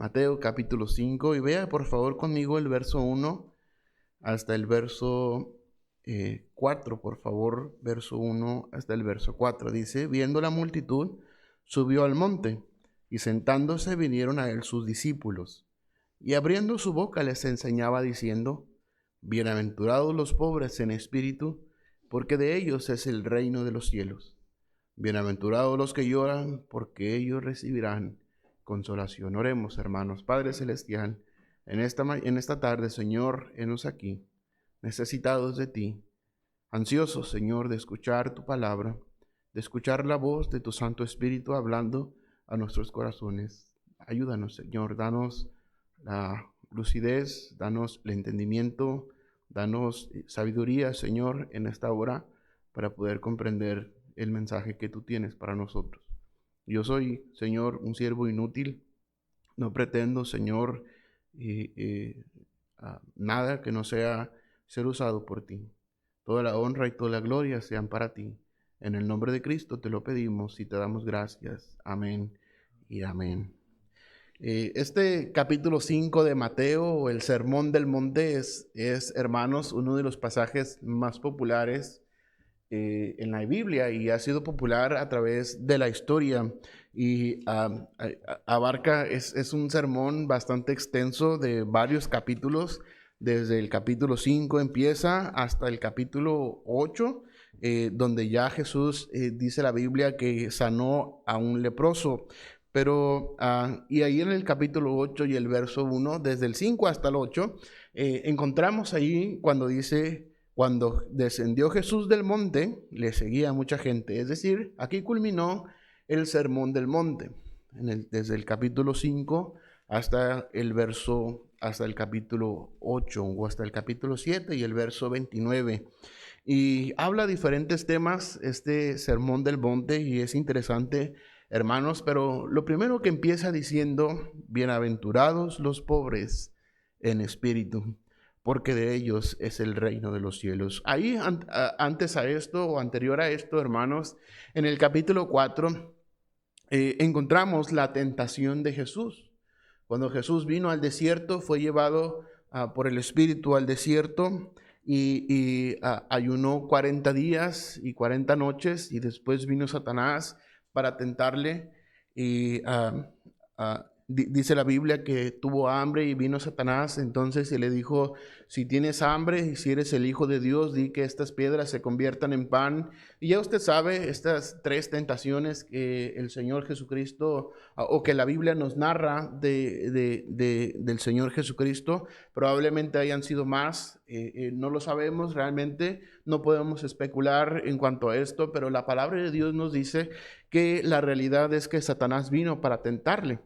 Mateo capítulo 5, y vea por favor conmigo el verso 1 hasta el verso 4, por favor, verso 1 hasta el verso 4. Dice: viendo la multitud, subió al monte, y sentándose vinieron a él sus discípulos, y abriendo su boca les enseñaba diciendo: bienaventurados los pobres en espíritu, porque de ellos es el reino de los cielos. Bienaventurados los que lloran, porque ellos recibirán consolación. Oremos, hermanos. Padre celestial, en esta tarde, Señor, henos aquí, necesitados de ti, ansiosos, Señor, de escuchar tu palabra, de escuchar la voz de tu Santo Espíritu hablando a nuestros corazones. Ayúdanos, Señor, danos la lucidez, danos el entendimiento, danos sabiduría, Señor, en esta hora, para poder comprender el mensaje que tú tienes para nosotros. Yo soy, Señor, un siervo inútil. No pretendo, Señor, nada que no sea ser usado por ti. Toda la honra y toda la gloria sean para ti. En el nombre de Cristo te lo pedimos y te damos gracias. Amén y amén. Este capítulo 5 de Mateo, o el Sermón del Monte, es, hermanos, uno de los pasajes más populares en la Biblia, y ha sido popular a través de la historia, y abarca, es un sermón bastante extenso de varios capítulos. Desde el capítulo 5 empieza hasta el capítulo 8, donde ya Jesús, dice la Biblia, que sanó a un leproso. Pero, y ahí en el capítulo 8 y el verso 1, desde el 5 hasta el 8, encontramos ahí cuando dice: cuando descendió Jesús del monte, le seguía mucha gente. Es decir, aquí culminó el sermón del monte, desde el capítulo 5 hasta el capítulo 8, o hasta el capítulo 7 y el verso 29. Y habla diferentes temas este sermón del monte, y es interesante, hermanos, pero lo primero que empieza diciendo: bienaventurados los pobres en espíritu, porque de ellos es el reino de los cielos. Ahí, antes a esto, o anterior a esto, hermanos, en el capítulo 4, encontramos la tentación de Jesús. Cuando Jesús vino al desierto, fue llevado por el Espíritu al desierto, y ayunó 40 días y 40 noches, y después vino Satanás para tentarle, y dice la Biblia que tuvo hambre, y vino Satanás entonces y le dijo: si tienes hambre y si eres el Hijo de Dios, di que estas piedras se conviertan en pan. Y ya usted sabe estas tres tentaciones que el Señor Jesucristo, o que la Biblia nos narra del Señor Jesucristo. Probablemente hayan sido más, no lo sabemos realmente, no podemos especular en cuanto a esto, pero la palabra de Dios nos dice que la realidad es que Satanás vino para tentarle.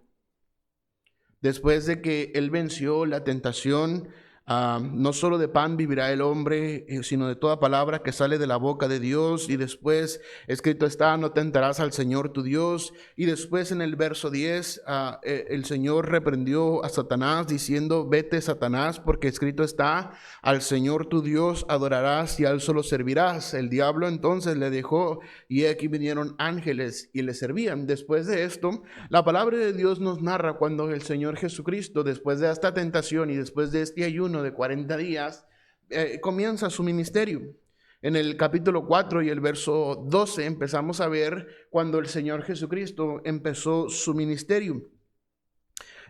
Después de que él venció la tentación, no solo de pan vivirá el hombre, sino de toda palabra que sale de la boca de Dios. Y después, escrito está: no tentarás al Señor tu Dios. Y después, en el verso 10, el Señor reprendió a Satanás diciendo: vete, Satanás, porque escrito está: al Señor tu Dios adorarás y a él solo servirás. El diablo entonces le dejó, y aquí vinieron ángeles y le servían. Después de esto, la palabra de Dios nos narra cuando el Señor Jesucristo, después de esta tentación y después de este ayuno de 40 días, comienza su ministerio. En el capítulo 4 y el verso 12 empezamos a ver cuando el Señor Jesucristo empezó su ministerio.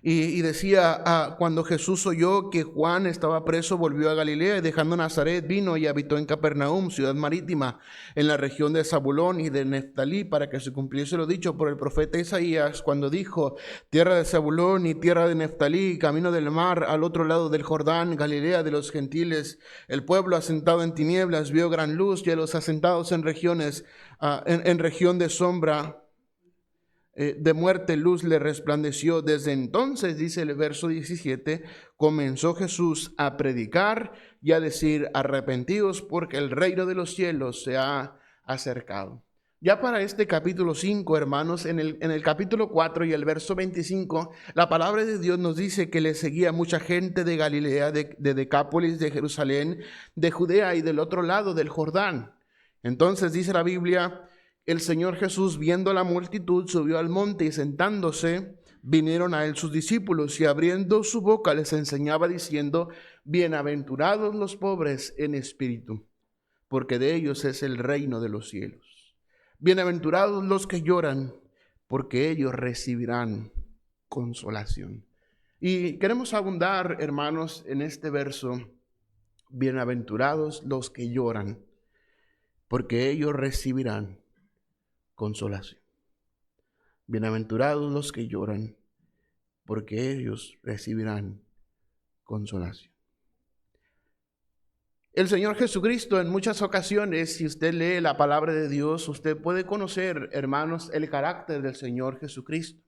Y decía: cuando Jesús oyó que Juan estaba preso, volvió a Galilea, y dejando Nazaret vino y habitó en Capernaum, ciudad marítima, en la región de Zabulón y de Neftalí, para que se cumpliese lo dicho por el profeta Isaías, cuando dijo: tierra de Zabulón y tierra de Neftalí, camino del mar, al otro lado del Jordán, Galilea de los gentiles. El pueblo asentado en tinieblas vio gran luz, y a los asentados en regiones, en región de sombra de muerte, luz le resplandeció. Desde entonces, dice el verso 17, comenzó Jesús a predicar y a decir: arrepentidos, porque el reino de los cielos se ha acercado. Ya para este capítulo 5, hermanos, en el capítulo 4 y el verso 25, la palabra de Dios nos dice que le seguía mucha gente de Galilea, de Decápolis, de Jerusalén, de Judea y del otro lado del Jordán. Entonces dice la Biblia: el Señor Jesús, viendo la multitud, subió al monte, y sentándose, vinieron a él sus discípulos y abriendo su boca les enseñaba diciendo: bienaventurados los pobres en espíritu, porque de ellos es el reino de los cielos. Bienaventurados los que lloran, porque ellos recibirán consolación. Y queremos abundar, hermanos, en este verso: bienaventurados los que lloran, porque ellos recibirán consolación. Bienaventurados los que lloran, porque ellos recibirán consolación. El Señor Jesucristo, en muchas ocasiones, si usted lee la palabra de Dios, usted puede conocer, hermanos, el carácter del Señor Jesucristo.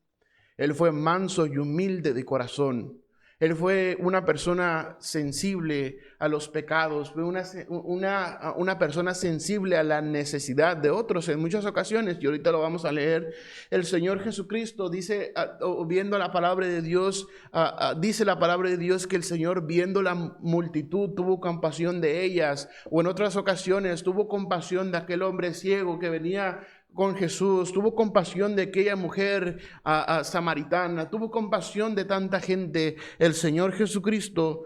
Él fue manso y humilde de corazón. Él fue una persona sensible a los pecados, fue una persona sensible a la necesidad de otros en muchas ocasiones, y ahorita lo vamos a leer. El Señor Jesucristo dice, viendo la palabra de Dios, dice la palabra de Dios que el Señor, viendo la multitud, tuvo compasión de ellas, o en otras ocasiones tuvo compasión de aquel hombre ciego que venía con Jesús, tuvo compasión de aquella mujer samaritana, tuvo compasión de tanta gente. El Señor Jesucristo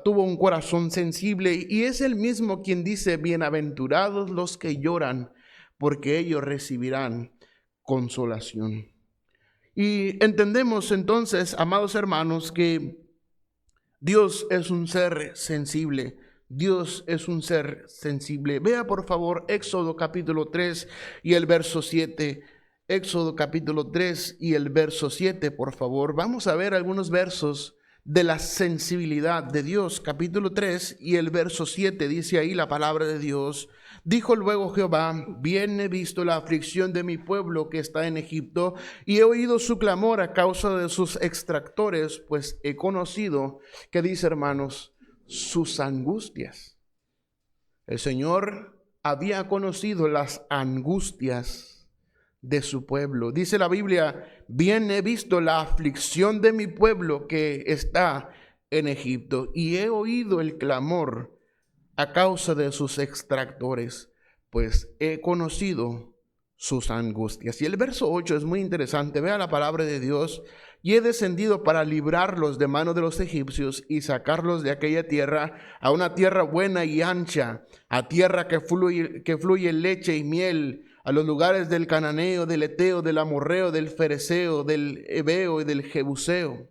tuvo un corazón sensible, y es el mismo quien dice: bienaventurados los que lloran, porque ellos recibirán consolación. Y entendemos entonces, amados hermanos, que Dios es un ser sensible. Dios es un ser sensible. Vea por favor Éxodo capítulo 3 y el verso 7. Éxodo capítulo 3 y el verso 7, por favor. Vamos a ver algunos versos de la sensibilidad de Dios. Capítulo 3 y el verso 7, dice ahí la palabra de Dios: dijo luego Jehová: bien he visto la aflicción de mi pueblo que está en Egipto, y he oído su clamor a causa de sus extractores, pues he conocido, ¿qué dice, hermanos?, sus angustias. El Señor había conocido las angustias de su pueblo. Dice la Biblia: bien he visto la aflicción de mi pueblo que está en Egipto, y he oído el clamor a causa de sus extractores, pues he conocido sus angustias. Y el verso 8 es muy interesante. Vea la palabra de Dios: y he descendido para librarlos de mano de los egipcios y sacarlos de aquella tierra a una tierra buena y ancha, a tierra que fluye leche y miel, a los lugares del cananeo, del eteo, del amorreo, del fereceo, del heveo y del jebuseo.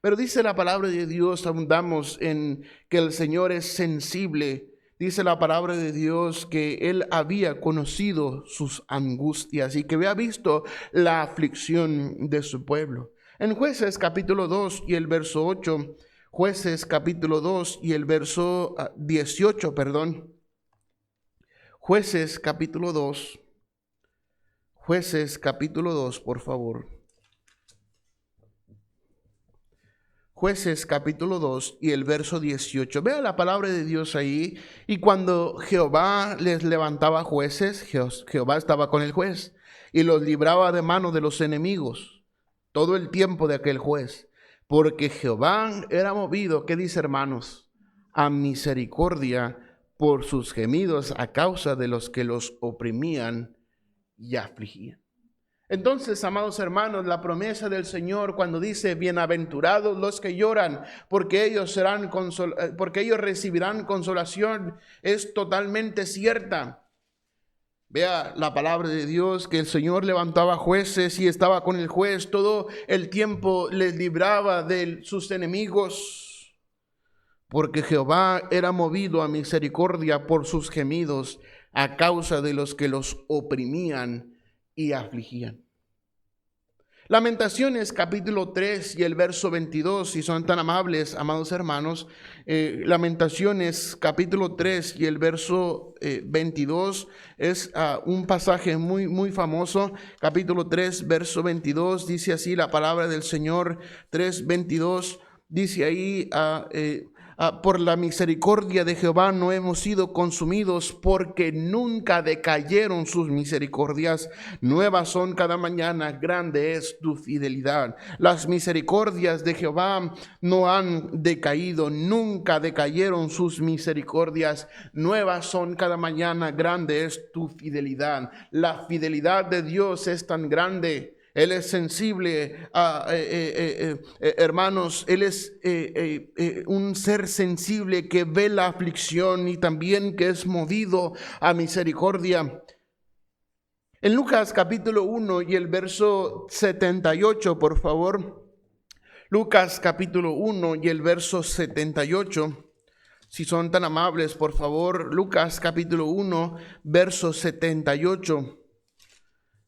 Pero dice la palabra de Dios, abundamos en que el Señor es sensible. Dice la palabra de Dios que Él había conocido sus angustias y que había visto la aflicción de su pueblo. En Jueces capítulo 2 y el verso 8, Jueces capítulo 2 y el verso 18, Jueces capítulo 2, por favor. Jueces capítulo 2 y el verso 18. Vea la palabra de Dios ahí. Y cuando Jehová les levantaba jueces, Jehová estaba con el juez y los libraba de mano de los enemigos todo el tiempo de aquel juez, porque Jehová era movido, ¿qué dice, hermanos?, a misericordia por sus gemidos a causa de los que los oprimían y afligían. Entonces, amados hermanos, la promesa del Señor cuando dice: bienaventurados los que lloran, porque ellos recibirán consolación, es totalmente cierta. Vea la palabra de Dios que el Señor levantaba jueces y estaba con el juez todo el tiempo, les libraba de sus enemigos, porque Jehová era movido a misericordia por sus gemidos a causa de los que los oprimían y afligían. Lamentaciones capítulo 3 y el verso 22, si son tan amables, amados hermanos. Lamentaciones capítulo 3 y el verso 22 es un pasaje muy, muy famoso. Capítulo 3, verso 22, dice así la palabra del Señor. 3:22, dice ahí: por la misericordia de Jehová no hemos sido consumidos, porque nunca decayeron sus misericordias. Nuevas son cada mañana, grande es tu fidelidad. Las misericordias de Jehová no han decaído, nunca decayeron sus misericordias. Nuevas son cada mañana, grande es tu fidelidad. La fidelidad de Dios es tan grande, Él es sensible, hermanos, Él es un ser sensible que ve la aflicción y también que es movido a misericordia. En Lucas capítulo 1 y el verso 78, por favor. Lucas capítulo 1 y el verso 78. Si son tan amables, por favor, Lucas capítulo 1, verso 78.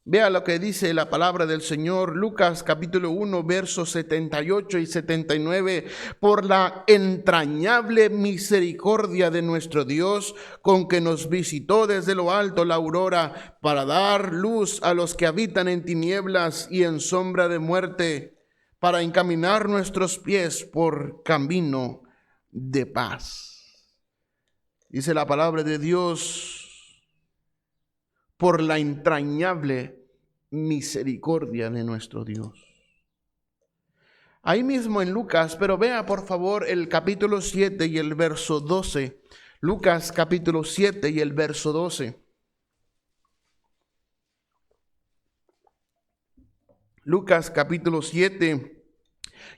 Vea lo que dice la palabra del Señor, Lucas capítulo 1, versos 78 y 79. Por la entrañable misericordia de nuestro Dios, con que nos visitó desde lo alto la aurora, para dar luz a los que habitan en tinieblas y en sombra de muerte, para encaminar nuestros pies por camino de paz. Dice la palabra de Dios, por la entrañable misericordia de nuestro Dios. Ahí mismo en Lucas, pero vea por favor el capítulo 7 y el verso 12. Lucas capítulo 7 y el verso 12. Lucas capítulo 7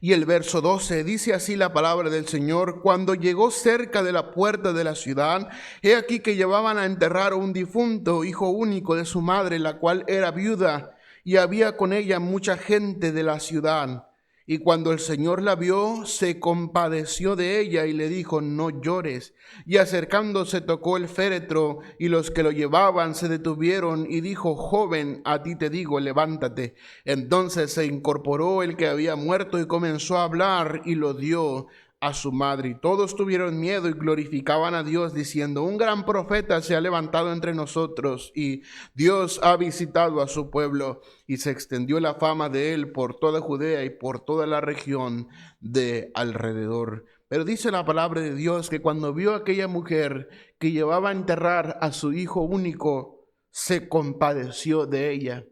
y el verso 12, dice así la palabra del Señor: cuando llegó cerca de la puerta de la ciudad, he aquí que llevaban a enterrar a un difunto, hijo único de su madre, la cual era viuda, y había con ella mucha gente de la ciudad. Y cuando el Señor la vio, se compadeció de ella y le dijo: no llores. Y acercándose tocó el féretro, y los que lo llevaban se detuvieron, y dijo: joven, a ti te digo, levántate. Entonces se incorporó el que había muerto y comenzó a hablar, y lo dio a su madre. Y todos tuvieron miedo y glorificaban a Dios, diciendo: un gran profeta se ha levantado entre nosotros, y Dios ha visitado a su pueblo. Y se extendió la fama de él por toda Judea y por toda la región de alrededor. Pero dice la palabra de Dios que cuando vio a aquella mujer que llevaba a enterrar a su hijo único, se compadeció de ella.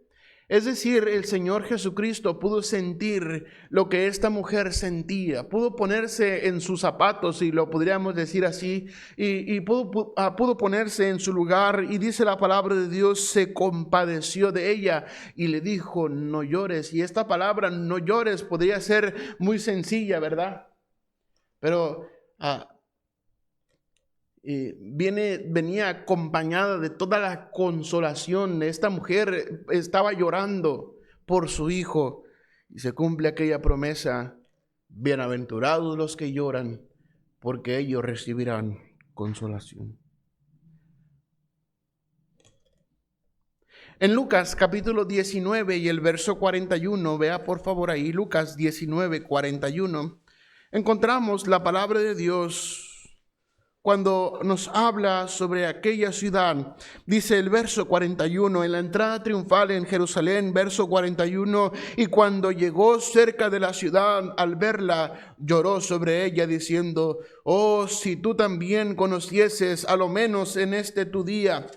Es decir, el Señor Jesucristo pudo sentir lo que esta mujer sentía, pudo ponerse en sus zapatos, si lo podríamos decir así, y pudo ponerse en su lugar, y dice la palabra de Dios, se compadeció de ella y le dijo: no llores. Y esta palabra, no llores, podría ser muy sencilla, ¿verdad? Pero venía acompañada de toda la consolación. Esta mujer estaba llorando por su hijo, y se cumple aquella promesa: bienaventurados los que lloran, porque ellos recibirán consolación. En Lucas capítulo 19 y el verso 41, vea por favor ahí, Lucas 19, 41, encontramos la palabra de Dios cuando nos habla sobre aquella ciudad. Dice el verso 41, en la entrada triunfal en Jerusalén, verso 41, y cuando llegó cerca de la ciudad, al verla, lloró sobre ella, diciendo: oh, si tú también conocieses, a lo menos en este tu día,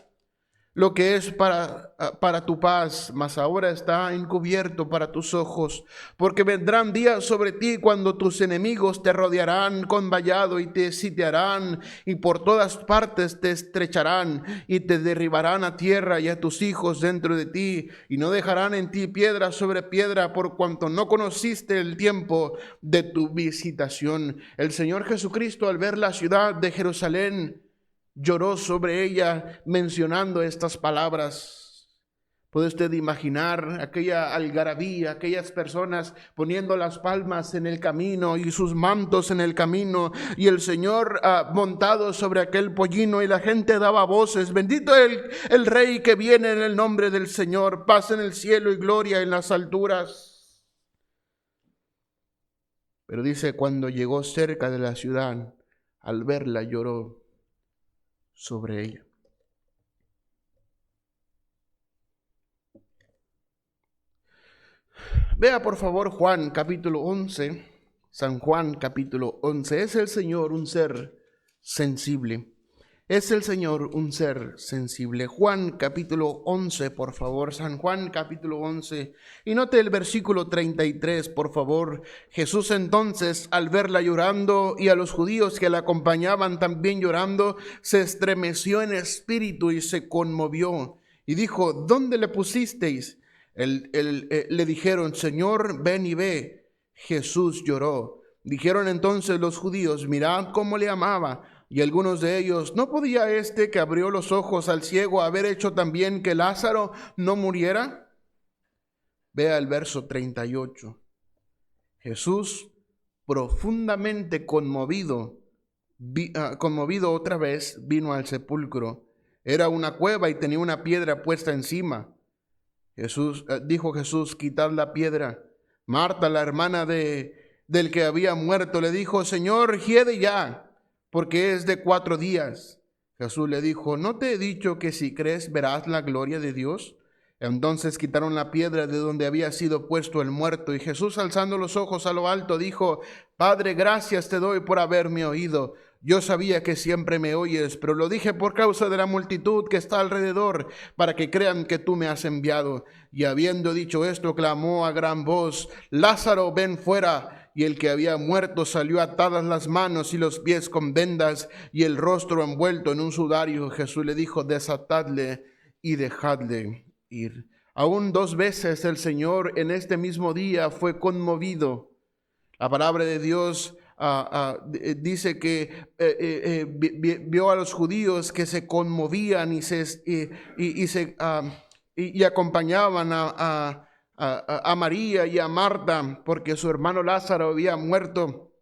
lo que es para tu paz, mas ahora está encubierto para tus ojos, porque vendrán días sobre ti cuando tus enemigos te rodearán con vallado y te sitiarán, y por todas partes te estrecharán y te derribarán a tierra y a tus hijos dentro de ti, y no dejarán en ti piedra sobre piedra, por cuanto no conociste el tiempo de tu visitación. El Señor Jesucristo, al ver la ciudad de Jerusalén, lloró sobre ella mencionando estas palabras. ¿Puede usted imaginar aquella algarabía, aquellas personas poniendo las palmas en el camino y sus mantos en el camino, y el Señor montado sobre aquel pollino, y la gente daba voces: bendito el Rey que viene en el nombre del Señor, paz en el cielo y gloria en las alturas? Pero dice, cuando llegó cerca de la ciudad, al verla lloró sobre ella. Vea por favor Juan capítulo 11, San Juan capítulo 11. ¿Es el Señor un ser sensible? ¿Es el Señor un ser sensible? Juan capítulo 11, por favor, San Juan capítulo 11. Y note el versículo 33, por favor. Jesús entonces, al verla llorando y a los judíos que la acompañaban también llorando, se estremeció en espíritu y se conmovió. Y dijo: ¿dónde le pusisteis? Le dijeron: Señor, ven y ve. Jesús lloró. Dijeron entonces los judíos: mirad cómo le amaba. Y algunos de ellos: ¿no podía este que abrió los ojos al ciego haber hecho también que Lázaro no muriera? Vea el verso 38. Jesús, profundamente conmovido otra vez, vino al sepulcro. Era una cueva y tenía una piedra puesta encima. Dijo Jesús: quitad la piedra. Marta, la hermana del que había muerto, le dijo: Señor, hiede ya, porque es de 4 días. Jesús le dijo: ¿no te he dicho que si crees verás la gloria de Dios? Entonces quitaron la piedra de donde había sido puesto el muerto, y Jesús, alzando los ojos a lo alto, dijo: Padre, gracias te doy por haberme oído. Yo sabía que siempre me oyes, pero lo dije por causa de la multitud que está alrededor, para que crean que tú me has enviado. Y habiendo dicho esto, clamó a gran voz: Lázaro, ven fuera. Y el que había muerto salió, atadas las manos y los pies con vendas y el rostro envuelto en un sudario. Jesús le dijo: desatadle y dejadle ir. Aún 2 veces el Señor en este mismo día fue conmovido. La palabra de Dios dice que vio a los judíos que se conmovían y acompañaban a María y a Marta, porque su hermano Lázaro había muerto.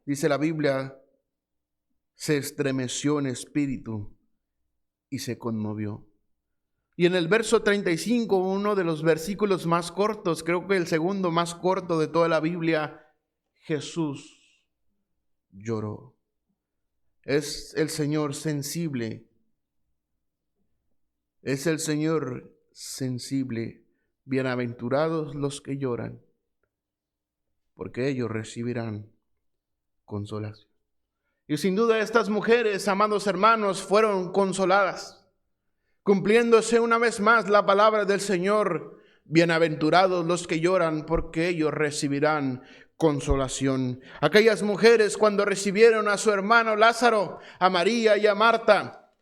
Dice la Biblia: se estremeció en espíritu y se conmovió. Y en el verso 35, uno de los versículos más cortos, creo que el segundo más corto de toda la Biblia, Jesús lloró. Es el Señor sensible. Es el Señor sensible. Bienaventurados los que lloran, porque ellos recibirán consolación. Y sin duda estas mujeres, amados hermanos, fueron consoladas, cumpliéndose una vez más la palabra del Señor: bienaventurados los que lloran, porque ellos recibirán consolación. Aquellas mujeres, cuando recibieron a su hermano Lázaro, a María y a Marta,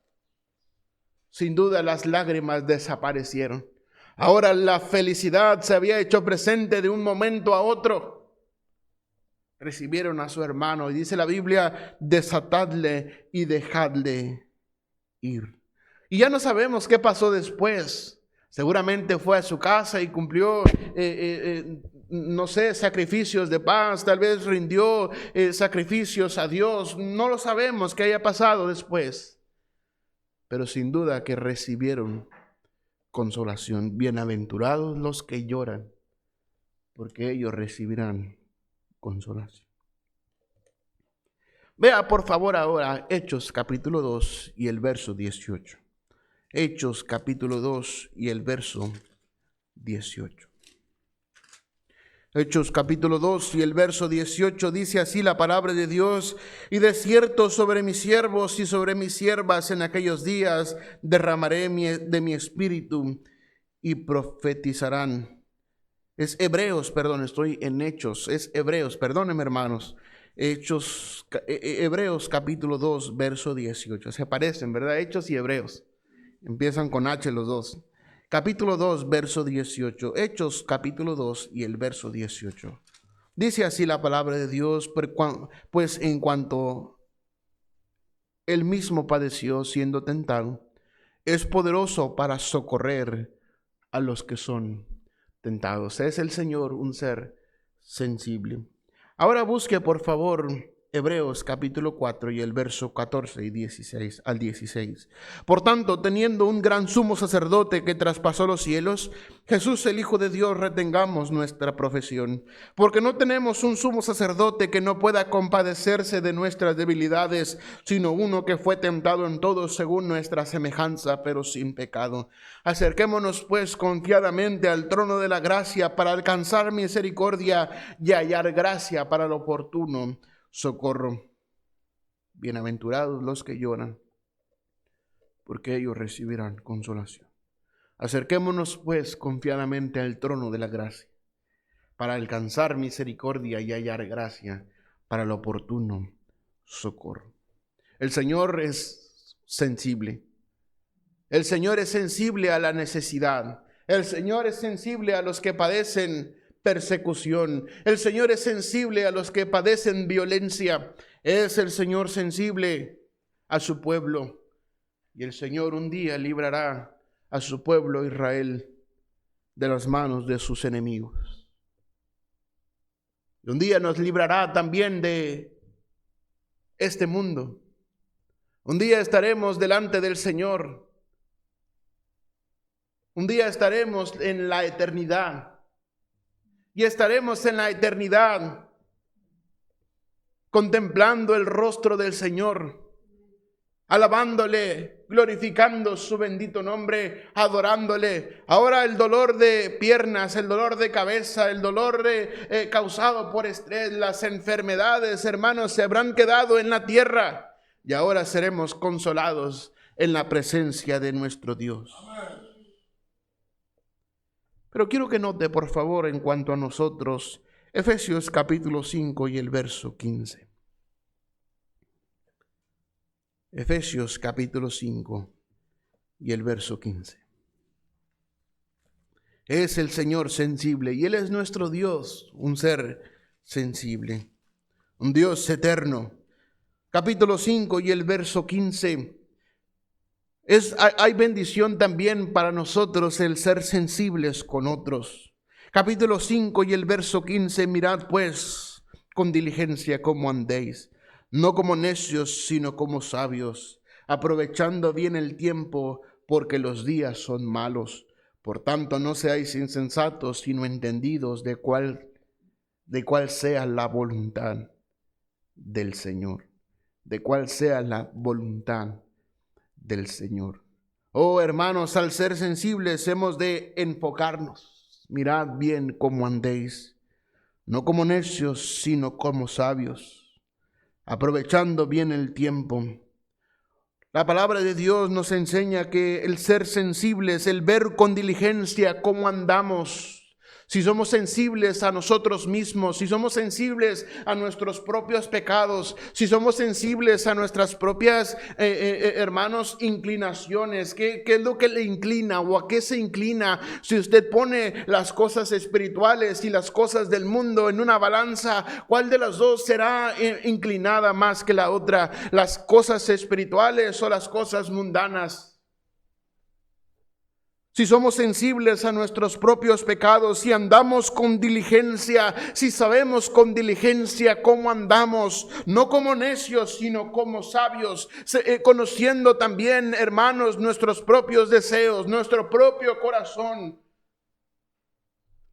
sin duda las lágrimas desaparecieron. Ahora la felicidad se había hecho presente de un momento a otro. Recibieron a su hermano y dice la Biblia: desatadle y dejadle ir. Y ya no sabemos qué pasó después. Seguramente fue a su casa y cumplió, no sé, sacrificios de paz. Tal vez rindió sacrificios a Dios. No lo sabemos qué haya pasado después. Pero sin duda que recibieron consolación. Bienaventurados los que lloran, porque ellos recibirán consolación. Vea por favor ahora Hechos capítulo 2 y el verso 18. Hechos capítulo 2 y el verso 18. Hechos capítulo 2 y el verso 18 dice así la palabra de Dios: y de cierto sobre mis siervos y sobre mis siervas en aquellos días derramaré de mi espíritu y profetizarán. Es Hebreos, perdón, estoy en Hechos, es Hebreos, perdónenme hermanos. Hebreos capítulo 2 verso 18. Se parecen, ¿verdad? Hechos y Hebreos. Empiezan con H los dos. Capítulo 2, verso 18. Hechos, capítulo 2 y el verso 18. Dice así la palabra de Dios: pues en cuanto él mismo padeció siendo tentado, es poderoso para socorrer a los que son tentados. Es el Señor un ser sensible. Ahora busque por favor Hebreos capítulo 4 y el verso 14 y 16 al 16. Por tanto, teniendo un gran sumo sacerdote que traspasó los cielos, Jesús el Hijo de Dios, retengamos nuestra profesión, porque no tenemos un sumo sacerdote que no pueda compadecerse de nuestras debilidades, sino uno que fue tentado en todo según nuestra semejanza, pero sin pecado. Acerquémonos pues confiadamente al trono de la gracia para alcanzar misericordia y hallar gracia para lo oportuno socorro. Bienaventurados los que lloran, porque ellos recibirán consolación. Acerquémonos pues confiadamente al trono de la gracia para alcanzar misericordia y hallar gracia para lo oportuno socorro. El Señor es sensible. El Señor es sensible a la necesidad. El Señor es sensible a los que padecen persecución. El Señor es sensible a los que padecen violencia. Es el Señor sensible a su pueblo. Y el Señor un día librará a su pueblo Israel de las manos de sus enemigos. Y un día nos librará también de este mundo. Un día estaremos delante del Señor. Un día estaremos en la eternidad. Y estaremos en la eternidad contemplando el rostro del Señor, alabándole, glorificando su bendito nombre, adorándole. Ahora el dolor de piernas, el dolor de cabeza, el dolor causado por estrés, las enfermedades, hermanos, se habrán quedado en la tierra. Y ahora seremos consolados en la presencia de nuestro Dios. Pero quiero que note, por favor, en cuanto a nosotros, Efesios capítulo 5 y el verso 15. Efesios capítulo 5 y el verso 15. Es el Señor sensible y Él es nuestro Dios, un ser sensible, un Dios eterno. Capítulo 5 y el verso 15. Hay bendición también para nosotros el ser sensibles con otros. Capítulo 5 y el verso 15. Mirad pues con diligencia cómo andéis, no como necios, sino como sabios, aprovechando bien el tiempo, porque los días son malos. Por tanto, no seáis insensatos, sino entendidos de cuál sea la voluntad del Señor. De cuál sea la voluntad del Señor. Oh, hermanos, al ser sensibles hemos de enfocarnos. Mirad bien cómo andéis, no como necios, sino como sabios, aprovechando bien el tiempo. La palabra de Dios nos enseña que el ser sensibles, el ver con diligencia cómo andamos, si somos sensibles a nosotros mismos, si somos sensibles a nuestros propios pecados, si somos sensibles a nuestras propias, hermanos, inclinaciones, ¿qué es lo que le inclina o a qué se inclina? Si usted pone las cosas espirituales y las cosas del mundo en una balanza, ¿cuál de las dos será inclinada más que la otra? ¿Las cosas espirituales o las cosas mundanas? Si somos sensibles a nuestros propios pecados, si andamos con diligencia, si sabemos con diligencia cómo andamos, no como necios, sino como sabios, conociendo también, hermanos, nuestros propios deseos, nuestro propio corazón.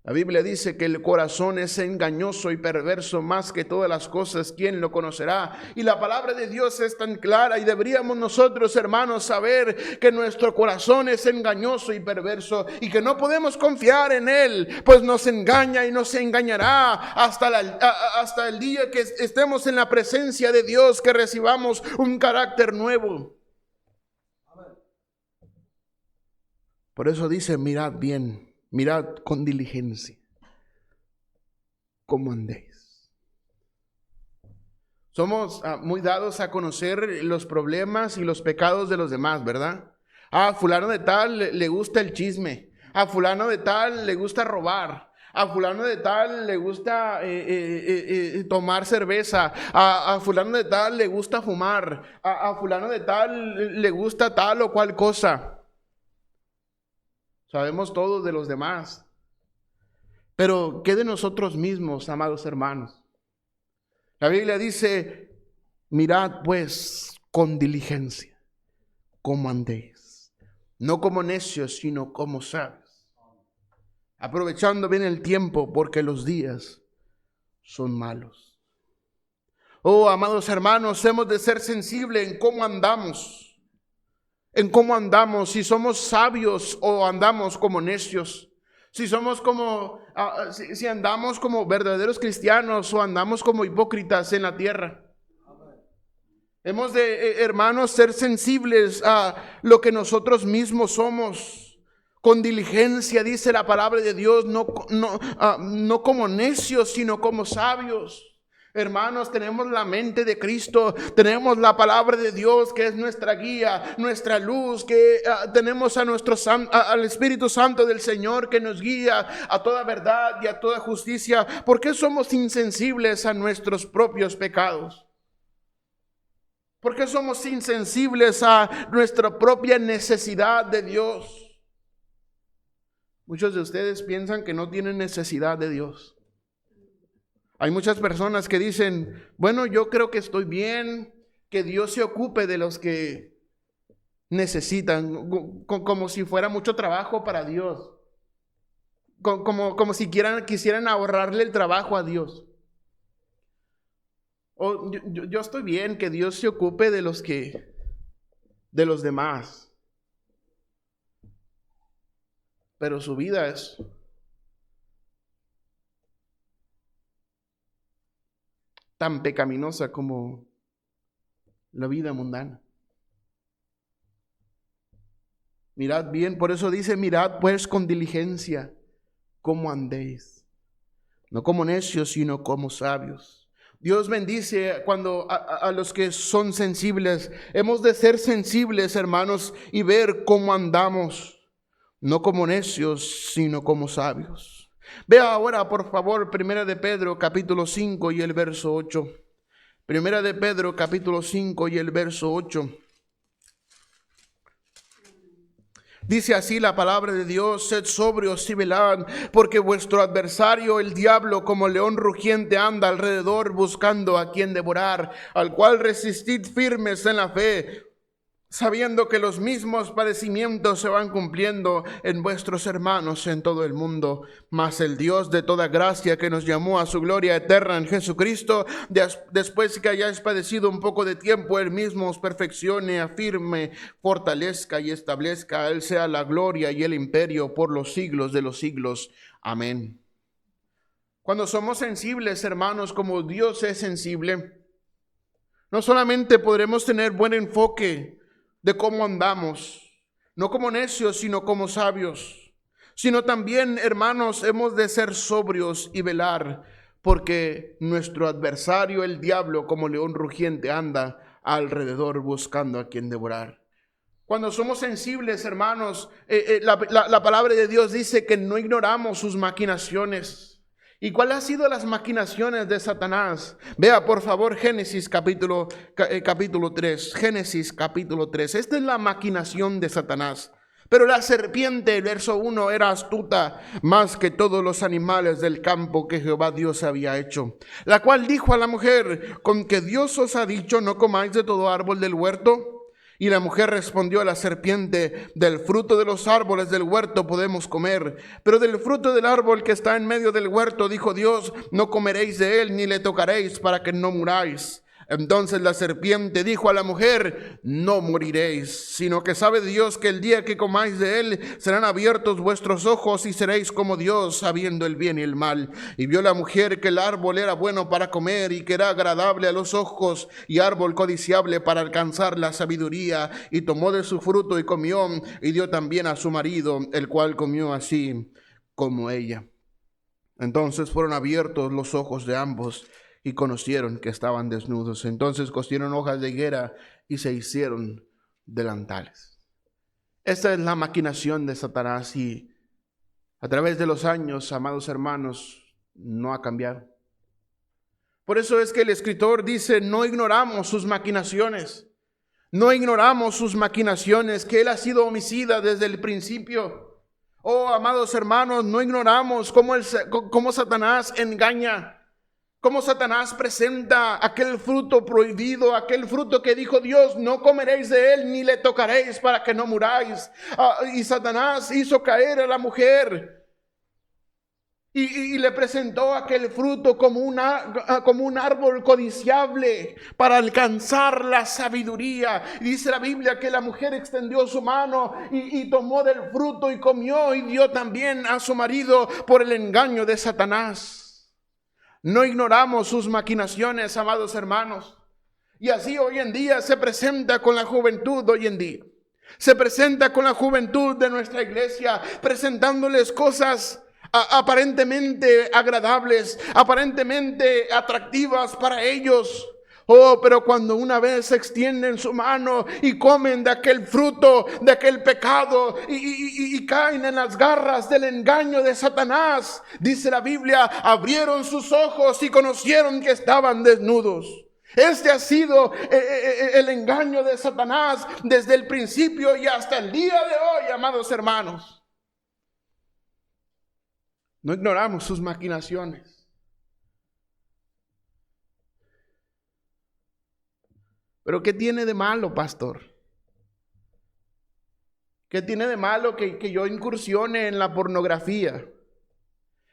La Biblia dice que el corazón es engañoso y perverso más que todas las cosas. ¿Quién lo conocerá? Y la palabra de Dios es tan clara y deberíamos nosotros, hermanos, saber que nuestro corazón es engañoso y perverso y que no podemos confiar en él, pues nos engaña y nos engañará hasta el día que estemos en la presencia de Dios, que recibamos un carácter nuevo. Por eso dice, mirad bien. Mirad con diligencia cómo andéis. Somos muy dados a conocer los problemas y los pecados de los demás, ¿verdad? A fulano de tal le gusta el chisme. A fulano de tal le gusta robar. A fulano de tal le gusta tomar cerveza. A fulano de tal le gusta fumar. A fulano de tal le gusta tal o cual cosa. Sabemos todos de los demás. Pero ¿qué de nosotros mismos, amados hermanos? La Biblia dice, mirad pues con diligencia cómo andéis, no como necios, sino como sabios, aprovechando bien el tiempo, porque los días son malos. Oh, amados hermanos, hemos de ser sensibles en cómo andamos. En cómo andamos, si somos sabios o andamos como necios, si somos como, si andamos como verdaderos cristianos o andamos como hipócritas en la tierra. Hemos de, hermanos, ser sensibles a lo que nosotros mismos somos. Con diligencia, dice la palabra de Dios, no como necios, sino como sabios. Hermanos, tenemos la mente de Cristo, tenemos la palabra de Dios que es nuestra guía, nuestra luz, que tenemos al Espíritu Santo del Señor que nos guía a toda verdad y a toda justicia. ¿Por qué somos insensibles a nuestros propios pecados? ¿Por qué somos insensibles a nuestra propia necesidad de Dios? Muchos de ustedes piensan que no tienen necesidad de Dios. Hay muchas personas que dicen, bueno, yo creo que estoy bien, que Dios se ocupe de los que necesitan, como si fuera mucho trabajo para Dios, como si quisieran ahorrarle el trabajo a Dios. O yo estoy bien, que Dios se ocupe de los demás. Pero su vida es tan pecaminosa como la vida mundana. Mirad bien, por eso dice, mirad pues con diligencia cómo andéis, no como necios, sino como sabios. Dios bendice cuando a los que son sensibles. Hemos de ser sensibles, hermanos, y ver cómo andamos, no como necios, sino como sabios. Vea ahora, por favor, Primera de Pedro, capítulo 5 y el verso 8. Primera de Pedro, capítulo 5 y el verso 8. Dice así la palabra de Dios: sed sobrios y velad, porque vuestro adversario, el diablo, como león rugiente, anda alrededor buscando a quien devorar, al cual resistid firmes en la fe, sabiendo que los mismos padecimientos se van cumpliendo en vuestros hermanos en todo el mundo. Mas el Dios de toda gracia, que nos llamó a su gloria eterna en Jesucristo, después que hayáis padecido un poco de tiempo, Él mismo os perfeccione, afirme, fortalezca y establezca. A Él sea la gloria y el imperio por los siglos de los siglos. Amén. Cuando somos sensibles, hermanos, como Dios es sensible, no solamente podremos tener buen enfoque de cómo andamos, no como necios, sino como sabios, sino también, hermanos, hemos de ser sobrios y velar, porque nuestro adversario, el diablo, como león rugiente, anda alrededor buscando a quien devorar. Cuando somos sensibles, hermanos, la palabra de Dios dice que no ignoramos sus maquinaciones. ¿Y cuáles han sido las maquinaciones de Satanás? Vea, por favor, Génesis capítulo 3. Génesis capítulo 3. Esta es la maquinación de Satanás. Pero la serpiente, verso 1, era astuta más que todos los animales del campo que Jehová Dios había hecho, la cual dijo a la mujer: ¿con que Dios os ha dicho, no comáis de todo árbol del huerto? Y la mujer respondió a la serpiente: del fruto de los árboles del huerto podemos comer, pero del fruto del árbol que está en medio del huerto, dijo Dios, no comeréis de él ni le tocaréis, para que no muráis. Entonces la serpiente dijo a la mujer: no moriréis, sino que sabe Dios que el día que comáis de él serán abiertos vuestros ojos y seréis como Dios, sabiendo el bien y el mal. Y vio la mujer que el árbol era bueno para comer y que era agradable a los ojos y árbol codiciable para alcanzar la sabiduría, y tomó de su fruto y comió, y dio también a su marido, el cual comió así como ella. Entonces fueron abiertos los ojos de ambos y conocieron que estaban desnudos. Entonces cosieron hojas de higuera y se hicieron delantales. Esta es la maquinación de Satanás, y a través de los años, amados hermanos, no ha cambiado. Por eso es que el escritor dice: no ignoramos sus maquinaciones. No ignoramos sus maquinaciones, que él ha sido homicida desde el principio. Oh, amados hermanos, no ignoramos cómo Satanás engaña. Cómo Satanás presenta aquel fruto prohibido, aquel fruto que dijo Dios: no comeréis de él ni le tocaréis, para que no muráis. Y Satanás hizo caer a la mujer y le presentó aquel fruto como un árbol codiciable para alcanzar la sabiduría. Y dice la Biblia que la mujer extendió su mano y tomó del fruto y comió, y dio también a su marido por el engaño de Satanás. No ignoramos sus maquinaciones, amados hermanos. Y así hoy en día se presenta con la juventud hoy en día. Se presenta con la juventud de nuestra iglesia, presentándoles cosas aparentemente agradables, aparentemente atractivas para ellos. Oh, pero cuando una vez extienden su mano y comen de aquel fruto, de aquel pecado, y caen en las garras del engaño de Satanás, dice la Biblia, abrieron sus ojos y conocieron que estaban desnudos. Este ha sido el engaño de Satanás desde el principio y hasta el día de hoy, amados hermanos. No ignoramos sus maquinaciones. Pero ¿qué tiene de malo, pastor? ¿Qué tiene de malo que yo incursione en la pornografía?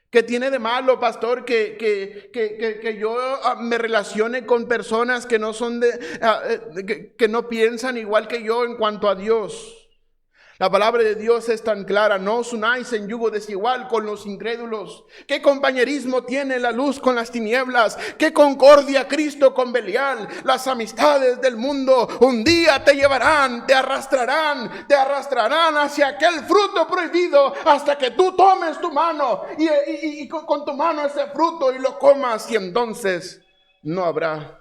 ¿Qué tiene de malo, pastor, que yo me relacione con personas que no son que no piensan igual que yo en cuanto a Dios? La palabra de Dios es tan clara: no os unáis en yugo desigual con los incrédulos. ¿Qué compañerismo tiene la luz con las tinieblas? ¿Qué concordia Cristo con Belial? Las amistades del mundo un día te llevarán, te arrastrarán hacia aquel fruto prohibido, hasta que tú tomes tu mano y con tu mano ese fruto y lo comas, y entonces no habrá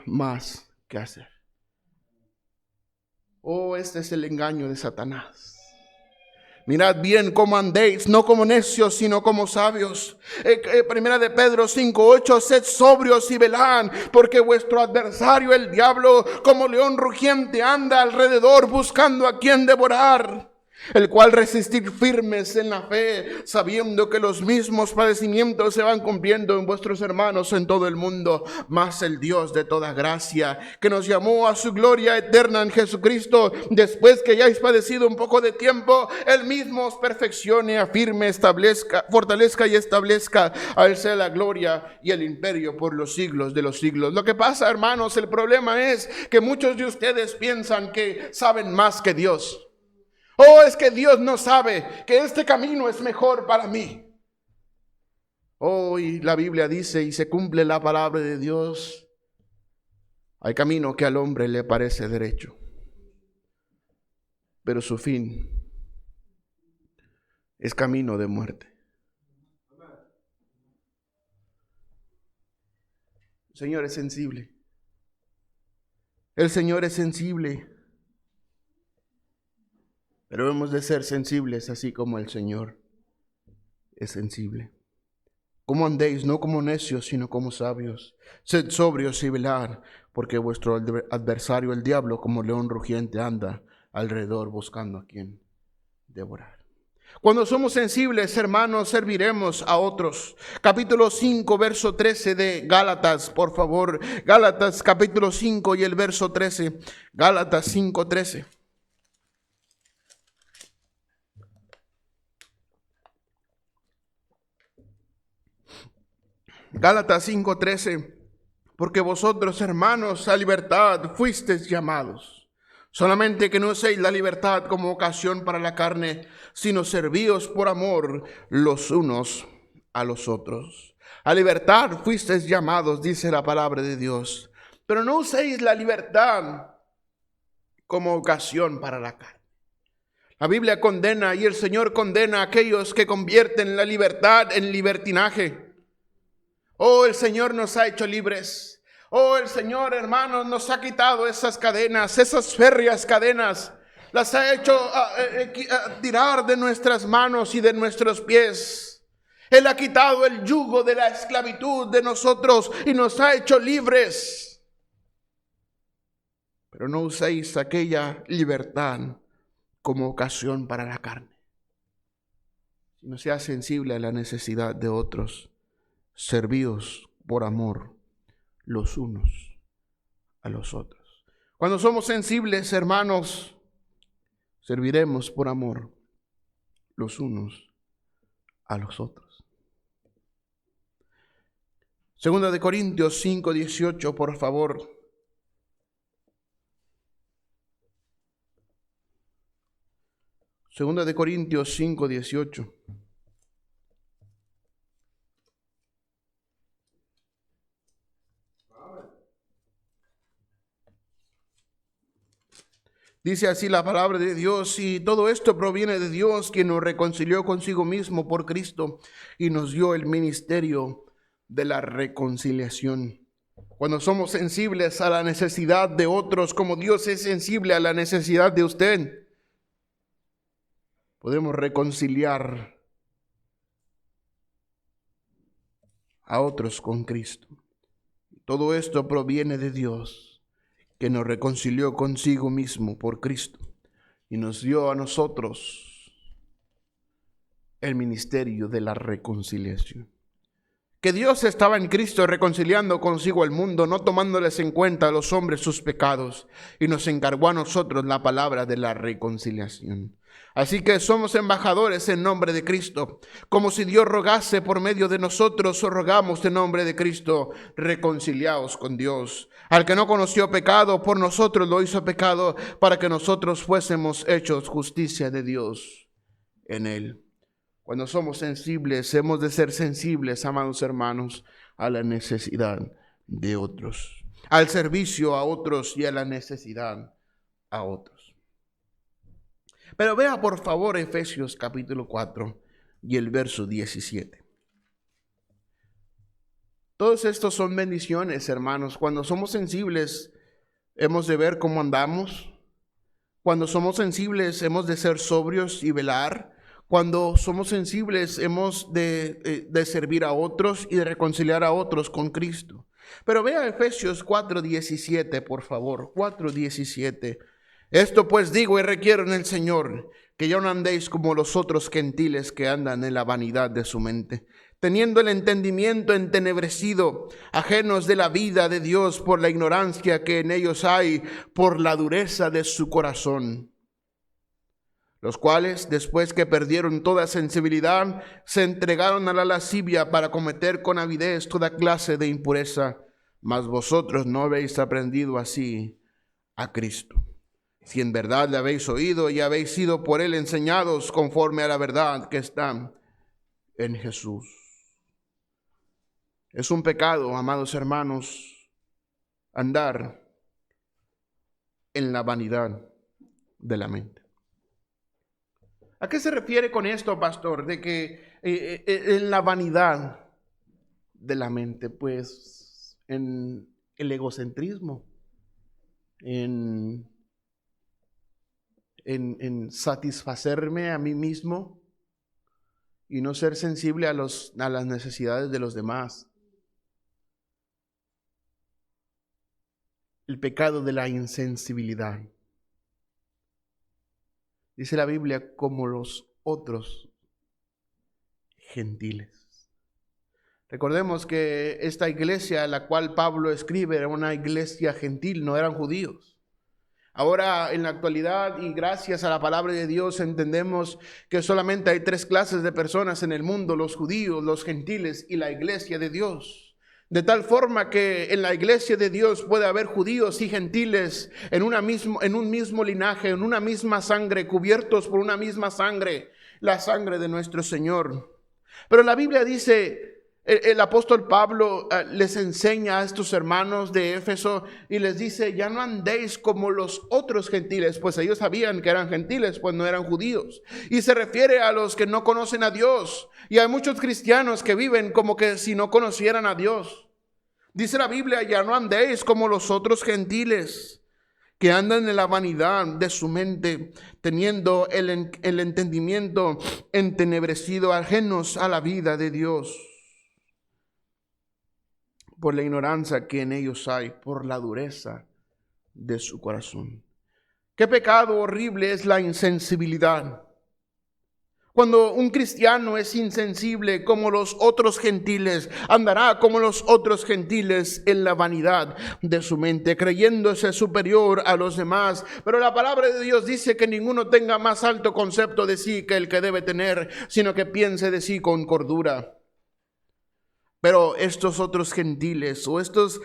más que hacer. Oh, este es el engaño de Satanás. Mirad bien cómo andéis, no como necios, sino como sabios. Primera de Pedro 5:8, sed sobrios y velad, porque vuestro adversario, el diablo, como león rugiente, anda alrededor buscando a quien devorar, el cual resistir firmes en la fe, sabiendo que los mismos padecimientos se van cumpliendo en vuestros hermanos en todo el mundo. Mas el Dios de toda gracia, que nos llamó a su gloria eterna en Jesucristo, después que hayáis padecido un poco de tiempo, Él mismo os perfeccione, afirme, establezca, fortalezca y establezca. A Él sea la gloria y el imperio por los siglos de los siglos. Lo que pasa, hermanos, el problema es que muchos de ustedes piensan que saben más que Dios. Oh, es que Dios no sabe que este camino es mejor para mí. Oh, y la Biblia dice, y se cumple la palabra de Dios: hay camino que al hombre le parece derecho, pero su fin es camino de muerte. El Señor es sensible. El Señor es sensible. Pero hemos de ser sensibles así como el Señor es sensible. ¿Cómo andéis? No como necios, sino como sabios. Sed sobrios y velad, porque vuestro adversario, el diablo, como león rugiente, anda alrededor buscando a quien devorar. Cuando somos sensibles, hermanos, serviremos a otros. Capítulo 5, verso 13 de Gálatas, por favor. Gálatas, capítulo 5 y el verso 13. Gálatas 5, 13. Gálatas 5:13, porque vosotros, hermanos, a libertad fuisteis llamados, solamente que no uséis la libertad como ocasión para la carne, sino servíos por amor los unos a los otros. A libertad fuisteis llamados, dice la palabra de Dios, pero no uséis la libertad como ocasión para la carne. La Biblia condena y el Señor condena a aquellos que convierten la libertad en libertinaje. Oh, el Señor nos ha hecho libres. Oh, el Señor, hermanos, nos ha quitado esas cadenas, esas férreas cadenas. Las ha hecho tirar de nuestras manos y de nuestros pies. Él ha quitado el yugo de la esclavitud de nosotros y nos ha hecho libres. Pero no uséis aquella libertad como ocasión para la carne, sino sea sensible a la necesidad de otros. Servíos por amor los unos a los otros. Cuando somos sensibles, hermanos, serviremos por amor los unos a los otros. Segunda de Corintios 5:18, por favor. Segunda de Corintios 5:18. Dice así la palabra de Dios, y todo esto proviene de Dios, quien nos reconcilió consigo mismo por Cristo y nos dio el ministerio de la reconciliación. Cuando somos sensibles a la necesidad de otros, como Dios es sensible a la necesidad de usted, podemos reconciliar a otros con Cristo. Todo esto proviene de Dios, que nos reconcilió consigo mismo por Cristo y nos dio a nosotros el ministerio de la reconciliación. Que Dios estaba en Cristo reconciliando consigo al mundo, no tomándoles en cuenta a los hombres sus pecados, y nos encargó a nosotros la palabra de la reconciliación. Así que somos embajadores en nombre de Cristo, como si Dios rogase por medio de nosotros, o rogamos en nombre de Cristo, reconciliaos con Dios. Al que no conoció pecado, por nosotros lo hizo pecado, para que nosotros fuésemos hechos justicia de Dios en él. Cuando somos sensibles, hemos de ser sensibles, amados hermanos, a la necesidad de otros, al servicio a otros y a la necesidad a otros. Pero vea por favor Efesios capítulo 4 y el verso 17. Todos estos son bendiciones, hermanos. Cuando somos sensibles, hemos de ver cómo andamos. Cuando somos sensibles, hemos de ser sobrios y velar. Cuando somos sensibles, hemos de servir a otros y de reconciliar a otros con Cristo. Pero vea Efesios 4:17, por favor, 4:17. Esto pues digo y requiero en el Señor, que ya no andéis como los otros gentiles que andan en la vanidad de su mente, teniendo el entendimiento entenebrecido, ajenos de la vida de Dios por la ignorancia que en ellos hay, por la dureza de su corazón, los cuales, después que perdieron toda sensibilidad, se entregaron a la lascivia para cometer con avidez toda clase de impureza. Mas vosotros no habéis aprendido así a Cristo, si en verdad le habéis oído y habéis sido por él enseñados conforme a la verdad que está en Jesús. Es un pecado, amados hermanos, andar en la vanidad de la mente. ¿A qué se refiere con esto, pastor? De que en la vanidad de la mente, pues en el egocentrismo, en satisfacerme a mí mismo y no ser sensible a las necesidades de los demás. El pecado de la insensibilidad. Dice la Biblia, como los otros gentiles. Recordemos que esta iglesia a la cual Pablo escribe era una iglesia gentil, no eran judíos. Ahora, en la actualidad, y gracias a la palabra de Dios, entendemos que solamente hay 3 clases de personas en el mundo: los judíos, los gentiles y la iglesia de Dios. De tal forma que en la iglesia de Dios puede haber judíos y gentiles en un mismo linaje, en una misma sangre, cubiertos por una misma sangre, la sangre de nuestro Señor. Pero la Biblia dice, el apóstol Pablo les enseña a estos hermanos de Éfeso y les dice: ya no andéis como los otros gentiles, pues ellos sabían que eran gentiles, pues no eran judíos. Y se refiere a los que no conocen a Dios. Y hay muchos cristianos que viven como que si no conocieran a Dios. Dice la Biblia: ya no andéis como los otros gentiles, que andan en la vanidad de su mente, teniendo el entendimiento entenebrecido, ajenos a la vida de Dios, por la ignorancia que en ellos hay, por la dureza de su corazón. Qué pecado horrible es la insensibilidad. Cuando un cristiano es insensible como los otros gentiles, andará como los otros gentiles en la vanidad de su mente, creyéndose superior a los demás. Pero la palabra de Dios dice que ninguno tenga más alto concepto de sí que el que debe tener, sino que piense de sí con cordura. Pero estos otros gentiles o estos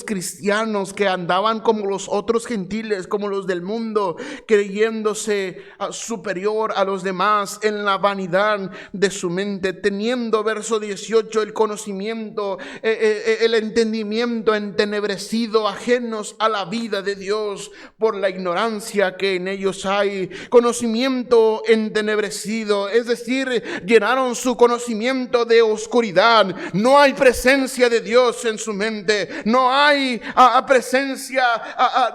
cristianos que andaban como los otros gentiles, como los del mundo, creyéndose superior a los demás en la vanidad de su mente, teniendo, verso 18, el conocimiento, el entendimiento entenebrecido, ajenos a la vida de Dios por la ignorancia que en ellos hay. Conocimiento entenebrecido, es decir, llenaron su conocimiento de oscuridad. No hay presencia de Dios en su mente. No hay presencia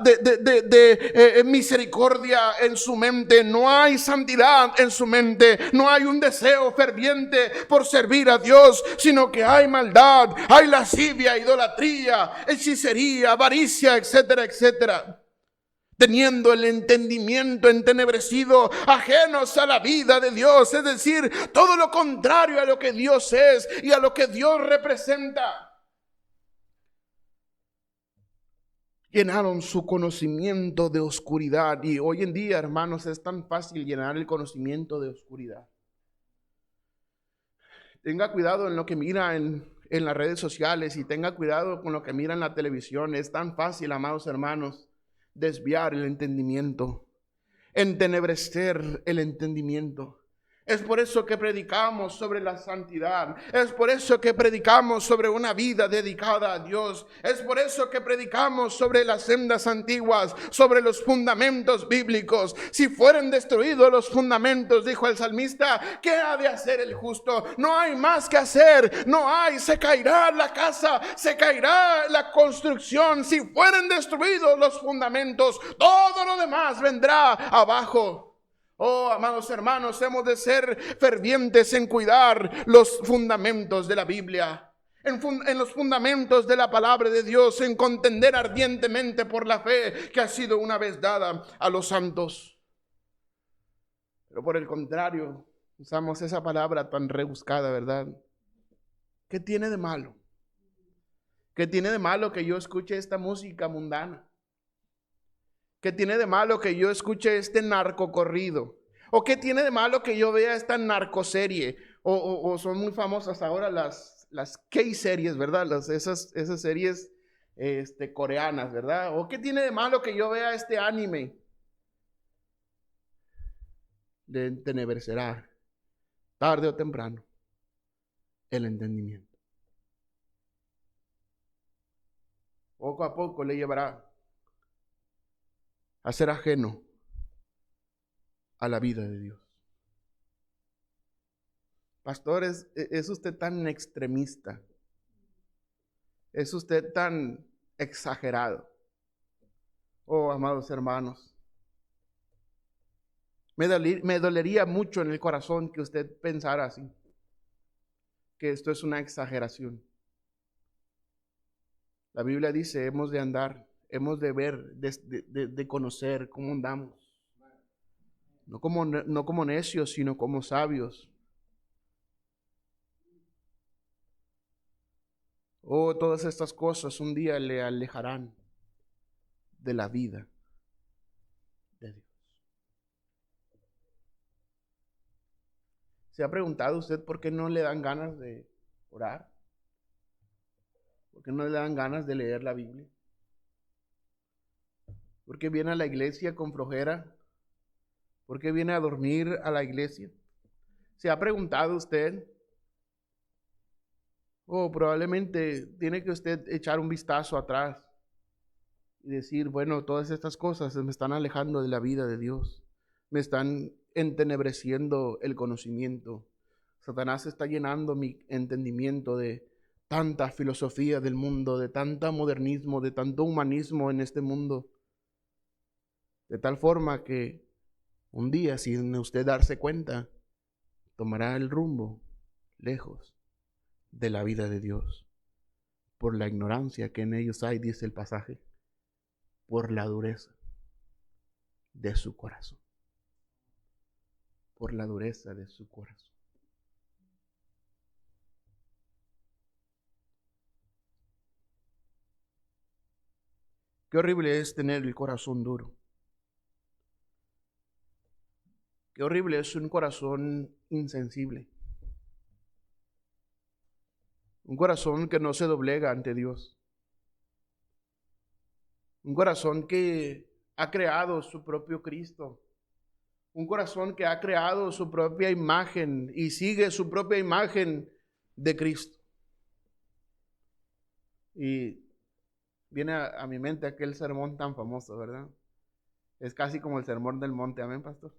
de misericordia en su mente. No hay santidad en su mente. No hay un deseo ferviente por servir a Dios, sino que hay maldad, hay lascivia, idolatría, hechicería, avaricia, etcétera, etcétera. Teniendo el entendimiento entenebrecido, ajenos a la vida de Dios, es decir, todo lo contrario a lo que Dios es y a lo que Dios representa. Llenaron su conocimiento de oscuridad, y hoy en día, hermanos, es tan fácil llenar el conocimiento de oscuridad. Tenga cuidado en lo que mira en las redes sociales y tenga cuidado con lo que mira en la televisión. Es tan fácil, amados hermanos, desviar el entendimiento, entenebrecer el entendimiento. Es por eso que predicamos sobre la santidad. Es por eso que predicamos sobre una vida dedicada a Dios. Es por eso que predicamos sobre las sendas antiguas, sobre los fundamentos bíblicos. Si fueren destruidos los fundamentos, dijo el salmista, ¿qué ha de hacer el justo? No hay más que hacer. No hay, se caerá la casa, se caerá la construcción. Si fueren destruidos los fundamentos, todo lo demás vendrá abajo. Oh, amados hermanos, hemos de ser fervientes en cuidar los fundamentos de la Biblia, en los fundamentos de la palabra de Dios, en contender ardientemente por la fe que ha sido una vez dada a los santos. Pero por el contrario, usamos esa palabra tan rebuscada, ¿verdad? ¿Qué tiene de malo? ¿Qué tiene de malo que yo escuche esta música mundana? ¿Qué tiene de malo que yo escuche este narcocorrido? ¿O qué tiene de malo que yo vea esta narcoserie? O son muy famosas ahora las K-series, ¿verdad? Esas series coreanas, ¿verdad? ¿O qué tiene de malo que yo vea este anime? Le entenebrecerá tarde o temprano el entendimiento. Poco a poco le llevará a ser ajeno a la vida de Dios. Pastor, ¿es usted tan extremista? ¿Es usted tan exagerado? Oh, amados hermanos, me dolería mucho en el corazón que usted pensara así, que esto es una exageración. La Biblia dice, hemos de andar, hemos de ver, de conocer cómo andamos. No como necios, sino como sabios. Oh, todas estas cosas un día le alejarán de la vida de Dios. ¿Se ha preguntado usted por qué no le dan ganas de orar? ¿Por qué no le dan ganas de leer la Biblia? ¿Por qué viene a la iglesia con flojera? ¿Por qué viene a dormir a la iglesia? ¿Se ha preguntado usted? O probablemente tiene que usted echar un vistazo atrás y decir, bueno, todas estas cosas me están alejando de la vida de Dios. Me están entenebreciendo el conocimiento. Satanás está llenando mi entendimiento de tanta filosofía del mundo, de tanto modernismo, de tanto humanismo en este mundo. De tal forma que un día, sin usted darse cuenta, tomará el rumbo lejos de la vida de Dios. Por la ignorancia que en ellos hay, dice el pasaje, por la dureza de su corazón. Por la dureza de su corazón. Qué horrible es tener el corazón duro. Qué horrible es un corazón insensible. Un corazón que no se doblega ante Dios. Un corazón que ha creado su propio Cristo. Un corazón que ha creado su propia imagen y sigue su propia imagen de Cristo. Y viene a mi mente aquel sermón tan famoso, ¿verdad? Es casi como el sermón del monte, amén, pastor.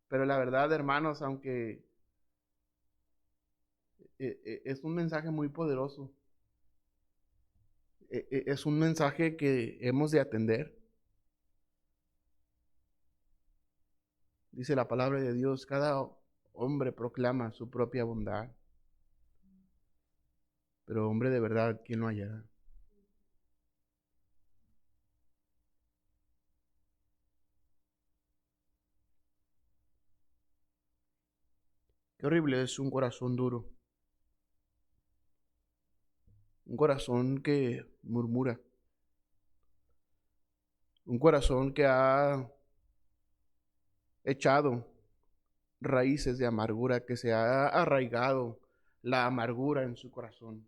Pero la verdad, hermanos, aunque es un mensaje muy poderoso, es un mensaje que hemos de atender. Dice la palabra de Dios, cada hombre proclama su propia bondad, pero hombre de verdad, ¿quién lo hallará? Qué horrible es un corazón duro, un corazón que murmura, un corazón que ha echado raíces de amargura, que se ha arraigado la amargura en su corazón.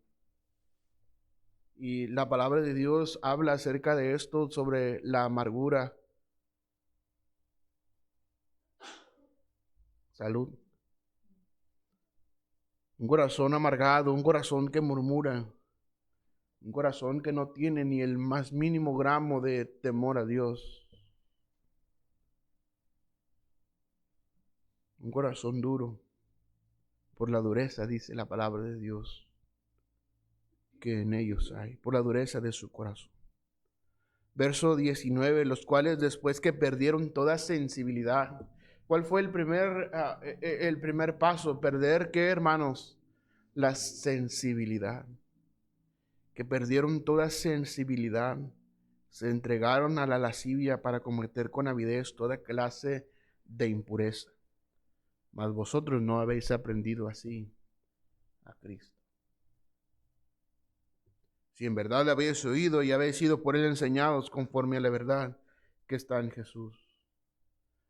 Y la palabra de Dios habla acerca de esto, sobre la amargura. Salud. Un corazón amargado, un corazón que murmura, un corazón que no tiene ni el más mínimo gramo de temor a Dios. Un corazón duro, por la dureza, dice la palabra de Dios, que en ellos hay, por la dureza de su corazón. Verso 19, los cuales después que perdieron toda sensibilidad. ¿Cuál fue el primer paso? ¿Perder qué, hermanos? La sensibilidad. Que perdieron toda sensibilidad, se entregaron a la lascivia para cometer con avidez toda clase de impureza. Mas vosotros no habéis aprendido así a Cristo. Si en verdad le habéis oído y habéis sido por él enseñados conforme a la verdad que está en Jesús.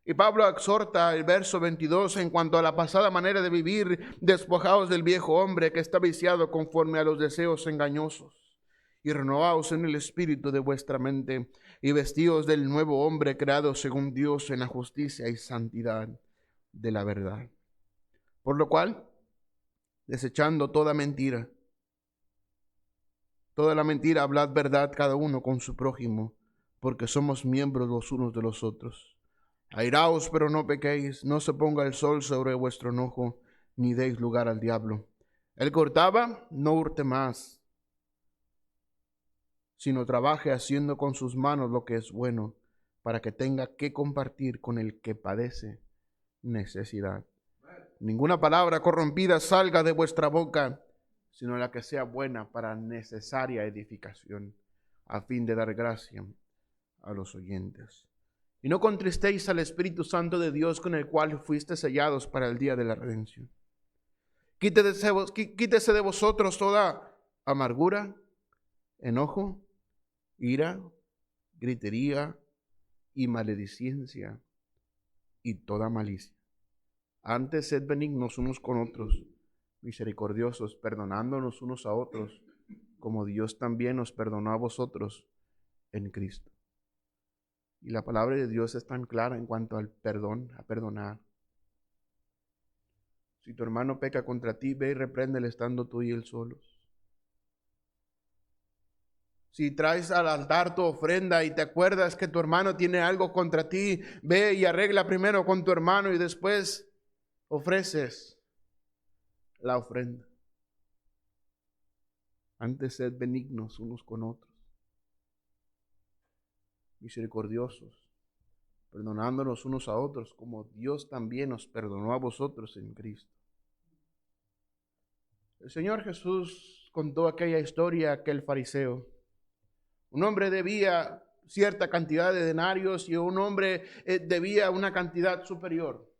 Y Pablo exhorta el verso 22 en cuanto a la pasada manera de vivir, despojados del viejo hombre que está viciado conforme a los deseos engañosos, y renovaos en el espíritu de vuestra mente, y vestidos del nuevo hombre creado según Dios en la justicia y santidad de la verdad. Por lo cual, desechando toda mentira, toda la mentira, hablad verdad cada uno con su prójimo, porque somos miembros los unos de los otros. Airaos, pero no pequéis, no se ponga el sol sobre vuestro enojo, ni deis lugar al diablo. El que hurtaba, no hurte más, sino trabaje haciendo con sus manos lo que es bueno, para que tenga que compartir con el que padece necesidad. Ninguna palabra corrompida salga de vuestra boca, sino la que sea buena para necesaria edificación, a fin de dar gracia a los oyentes. Y no contristéis al Espíritu Santo de Dios, con el cual fuiste sellados para el día de la redención. Quítese de vosotros toda amargura, enojo, ira, gritería y maledicencia y toda malicia. Antes sed benignos unos con otros, misericordiosos, perdonándonos unos a otros, como Dios también os perdonó a vosotros en Cristo. Y la palabra de Dios es tan clara en cuanto al perdón, a perdonar. Si tu hermano peca contra ti, ve y repréndele estando tú y él solos. Si traes al altar tu ofrenda y te acuerdas que tu hermano tiene algo contra ti, ve y arregla primero con tu hermano y después ofreces la ofrenda. Antes sed benignos unos con otros, misericordiosos, perdonándonos unos a otros, como Dios también nos perdonó a vosotros en Cristo. El Señor Jesús contó aquella historia a aquel fariseo. Un hombre debía cierta cantidad de denarios y un hombre debía una cantidad superior.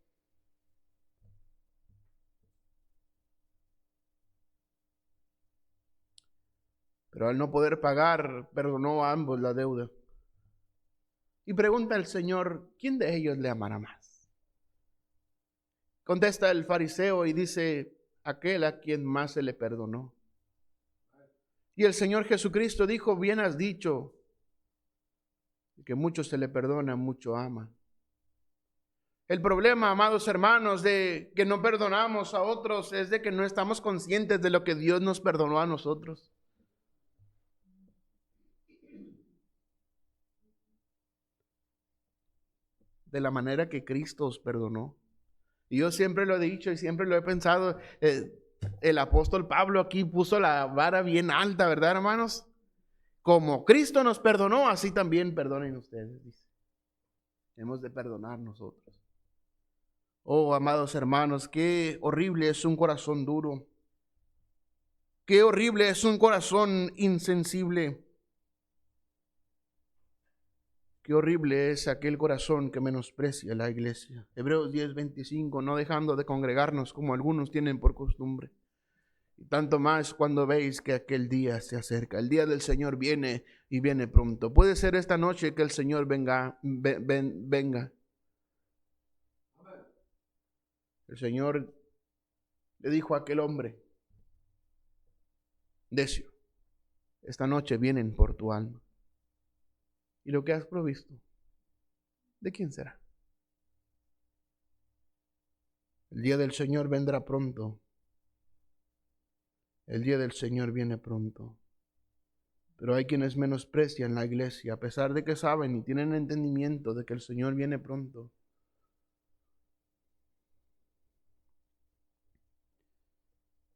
Pero al no poder pagar, perdonó a ambos la deuda. Y pregunta al Señor, ¿quién de ellos le amará más? Contesta el fariseo y dice, aquel a quien más se le perdonó. Y el Señor Jesucristo dijo, bien has dicho, que mucho se le perdona, mucho ama. El problema, amados hermanos, de que no perdonamos a otros es de que no estamos conscientes de lo que Dios nos perdonó a nosotros. De la manera que Cristo os perdonó. Y yo siempre lo he dicho y siempre lo he pensado, el apóstol Pablo aquí puso la vara bien alta, ¿verdad, hermanos? Como Cristo nos perdonó, así también perdonen ustedes, dice. Hemos de perdonar nosotros. Oh, amados hermanos, qué horrible es un corazón duro. Qué horrible es un corazón insensible. Qué horrible es aquel corazón que menosprecia la iglesia. Hebreos 10:25, no dejando de congregarnos como algunos tienen por costumbre. Y tanto más cuando veis que aquel día se acerca. El día del Señor viene y viene pronto. Puede ser esta noche que el Señor venga. El Señor le dijo a aquel hombre, Decio, esta noche vienen por tu alma. ¿Y lo que has provisto? ¿De quién será? El día del Señor vendrá pronto. El día del Señor viene pronto. Pero hay quienes menosprecian la iglesia, a pesar de que saben y tienen entendimiento de que el Señor viene pronto.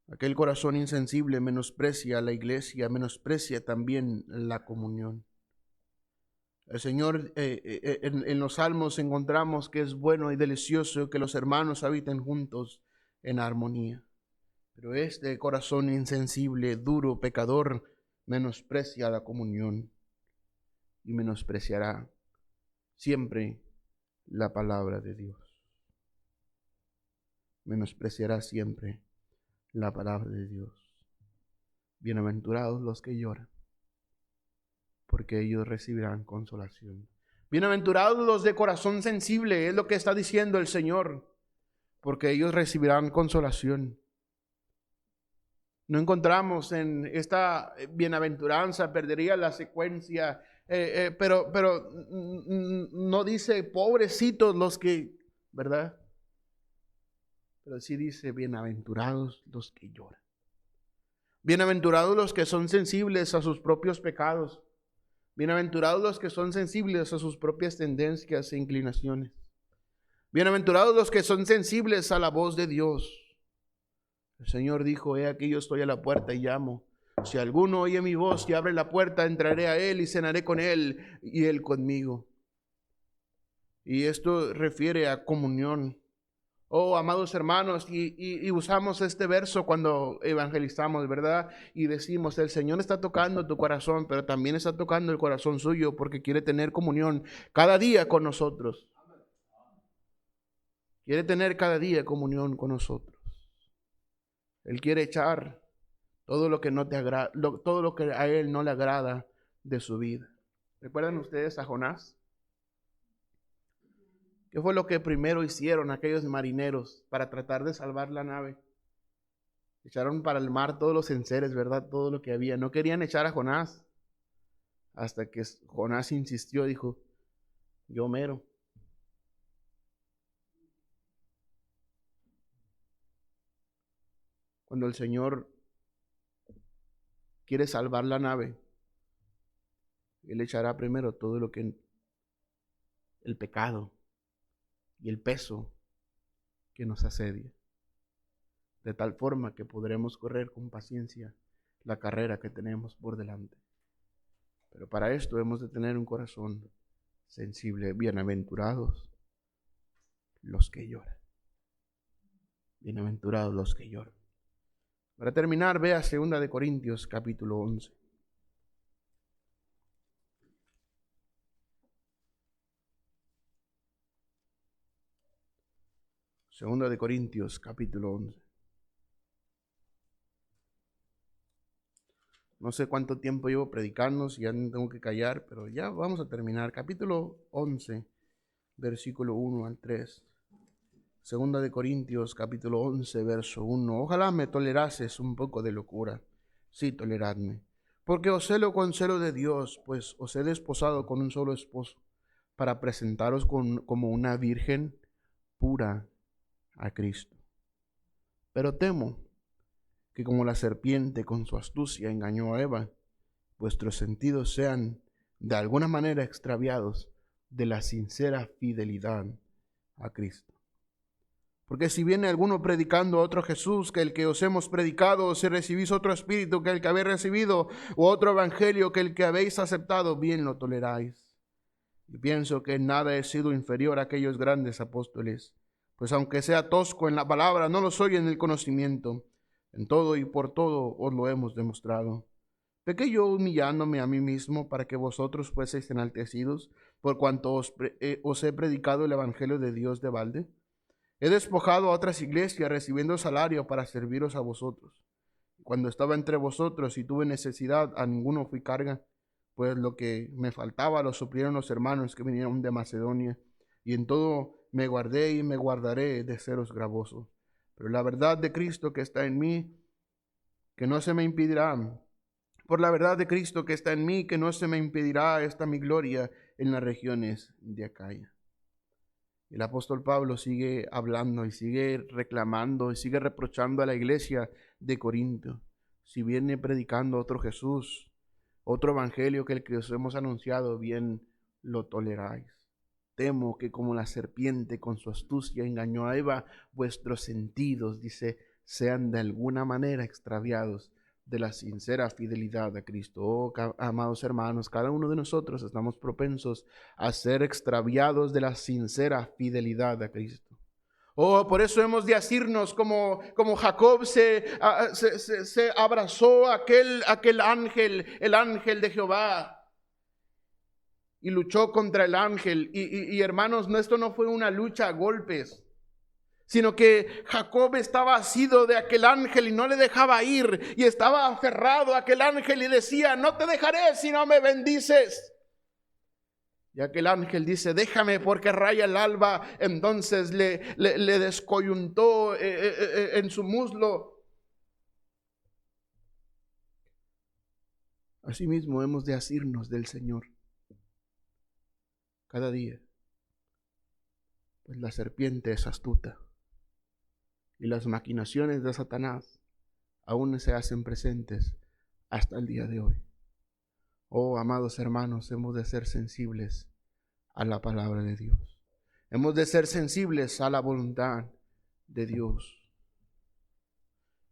Aquel corazón insensible menosprecia a la iglesia, menosprecia también la comunión. El Señor, en los salmos encontramos que es bueno y delicioso que los hermanos habiten juntos en armonía. Pero este corazón insensible, duro, pecador, menosprecia la comunión y menospreciará siempre la palabra de Dios. Menospreciará siempre la palabra de Dios. Bienaventurados los que lloran, porque ellos recibirán consolación. Bienaventurados los de corazón sensible, es lo que está diciendo el Señor, porque ellos recibirán consolación. No encontramos en esta bienaventuranza, perdería la secuencia, pero no dice pobrecitos los que, ¿verdad? Pero sí dice bienaventurados los que lloran. Bienaventurados los que son sensibles a sus propios pecados. Bienaventurados los que son sensibles a sus propias tendencias e inclinaciones. Bienaventurados los que son sensibles a la voz de Dios. El Señor dijo, he aquí yo estoy a la puerta y llamo. Si alguno oye mi voz y abre la puerta, entraré a él y cenaré con él y él conmigo. Y esto refiere a comunión. Oh, amados hermanos, y usamos este verso cuando evangelizamos, ¿verdad? Y decimos, el Señor está tocando tu corazón, pero también está tocando el corazón suyo porque quiere tener comunión cada día con nosotros. Quiere tener cada día comunión con nosotros. Él quiere echar todo lo que no te agrada, todo lo que a él no le agrada de su vida. ¿Recuerdan ustedes a Jonás? ¿Qué fue lo que primero hicieron aquellos marineros para tratar de salvar la nave? Echaron para el mar todos los enseres, ¿verdad? Todo lo que había. No querían echar a Jonás. Hasta que Jonás insistió, dijo, yo mero. Cuando el Señor quiere salvar la nave, Él echará primero todo lo que el pecado y el peso que nos asedia, de tal forma que podremos correr con paciencia la carrera que tenemos por delante. Pero para esto hemos de tener un corazón sensible. Bienaventurados los que lloran. Bienaventurados los que lloran. Para terminar, vea 2 Corintios capítulo 11. 2 Corintios capítulo 11. No sé cuánto tiempo llevo predicando, si ya no tengo que callar, pero ya vamos a terminar. Capítulo 11, versículo 1 al 3. Segunda de Corintios, capítulo 11, verso 1. Ojalá me tolerases un poco de locura. Sí, toleradme. Porque os celo con celo de Dios, pues os he desposado con un solo esposo, para presentaros como una virgen pura a Cristo. Pero temo que como la serpiente con su astucia engañó a Eva, vuestros sentidos sean de alguna manera extraviados de la sincera fidelidad a Cristo. Porque si viene alguno predicando a otro Jesús que el que os hemos predicado, o si recibís otro espíritu que el que habéis recibido, o otro evangelio que el que habéis aceptado, bien lo toleráis. Y pienso que en nada he sido inferior a aquellos grandes apóstoles, pues aunque sea tosco en la palabra, no lo soy en el conocimiento. En todo y por todo os lo hemos demostrado. Pequé yo humillándome a mí mismo para que vosotros fueseis enaltecidos, por cuanto os he predicado el evangelio de Dios de balde. He despojado a otras iglesias recibiendo salario para serviros a vosotros. Cuando estaba entre vosotros y tuve necesidad, a ninguno fui carga, pues lo que me faltaba lo suplieron los hermanos que vinieron de Macedonia, y en todo me guardé y me guardaré de seros gravosos. Pero la verdad de Cristo que está en mí, que no se me impedirá, por la verdad de Cristo que está en mí, que no se me impedirá esta mi gloria en las regiones de Acaya. El apóstol Pablo sigue hablando y sigue reclamando y sigue reprochando a la iglesia de Corinto. Si viene predicando otro Jesús, otro evangelio que el que os hemos anunciado, bien lo toleráis. Temo que como la serpiente con su astucia engañó a Eva, vuestros sentidos, dice, sean de alguna manera extraviados de la sincera fidelidad a Cristo. Oh, amados hermanos, cada uno de nosotros estamos propensos a ser extraviados de la sincera fidelidad a Cristo. Oh, por eso hemos de asirnos como Jacob se abrazó a aquel ángel, el ángel de Jehová, y luchó contra el ángel. Y hermanos, esto no fue una lucha a golpes, sino que Jacob estaba asido de aquel ángel y no le dejaba ir, y estaba aferrado a aquel ángel y decía, no te dejaré si no me bendices. Y aquel ángel dice, déjame porque raya el alba. Entonces le descoyuntó en su muslo. Asimismo hemos de asirnos del Señor cada día, pues la serpiente es astuta y las maquinaciones de Satanás aún se hacen presentes hasta el día de hoy. Oh, amados hermanos, hemos de ser sensibles a la palabra de Dios. Hemos de ser sensibles a la voluntad de Dios.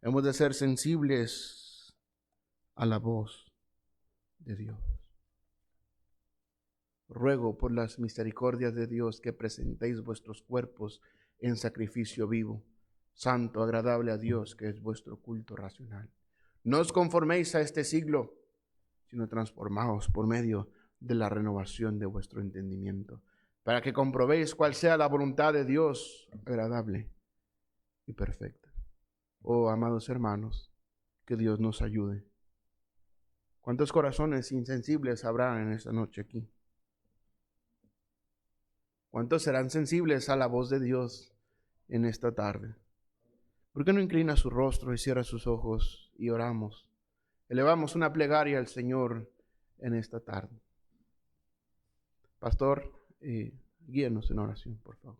Hemos de ser sensibles a la voz de Dios. Ruego por las misericordias de Dios que presentéis vuestros cuerpos en sacrificio vivo, santo, agradable a Dios, que es vuestro culto racional. No os conforméis a este siglo, sino transformaos por medio de la renovación de vuestro entendimiento, para que comprobéis cuál sea la voluntad de Dios, agradable y perfecta. Oh, amados hermanos, que Dios nos ayude. ¿Cuántos corazones insensibles habrá en esta noche aquí? ¿Cuántos serán sensibles a la voz de Dios en esta tarde? ¿Por qué no inclina su rostro y cierra sus ojos y oramos? Elevamos una plegaria al Señor en esta tarde. Pastor, guíenos en oración, por favor.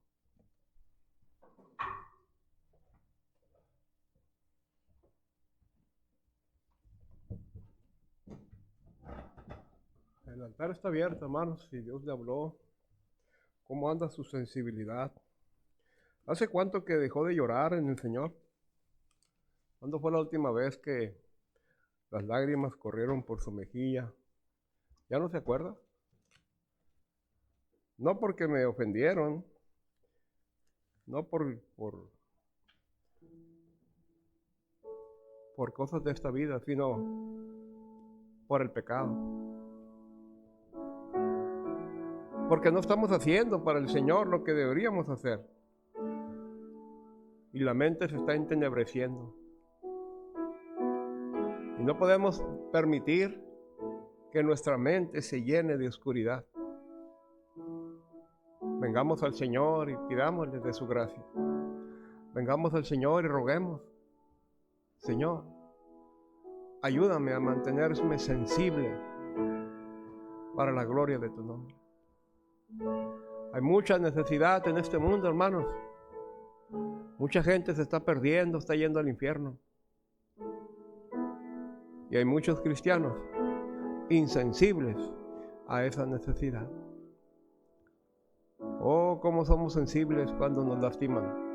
El altar está abierto, hermanos, si Dios le habló. ¿Cómo anda su sensibilidad? ¿Hace cuánto que dejó de llorar en el Señor? ¿Cuándo fue la última vez que las lágrimas corrieron por su mejilla? ¿Ya no se acuerda? No porque me ofendieron, no por cosas de esta vida, sino por el pecado. Porque no estamos haciendo para el Señor lo que deberíamos hacer. Y la mente se está entenebreciendo. Y no podemos permitir que nuestra mente se llene de oscuridad. Vengamos al Señor y pidámosle de su gracia. vengamos al Señor y roguemos: Señor, ayúdame a mantenerme sensible para la gloria de tu nombre. Hay mucha necesidad en este mundo, hermanos. Mucha gente se está perdiendo, está yendo al infierno. Y hay muchos cristianos insensibles a esa necesidad. Oh, cómo somos sensibles cuando nos lastiman.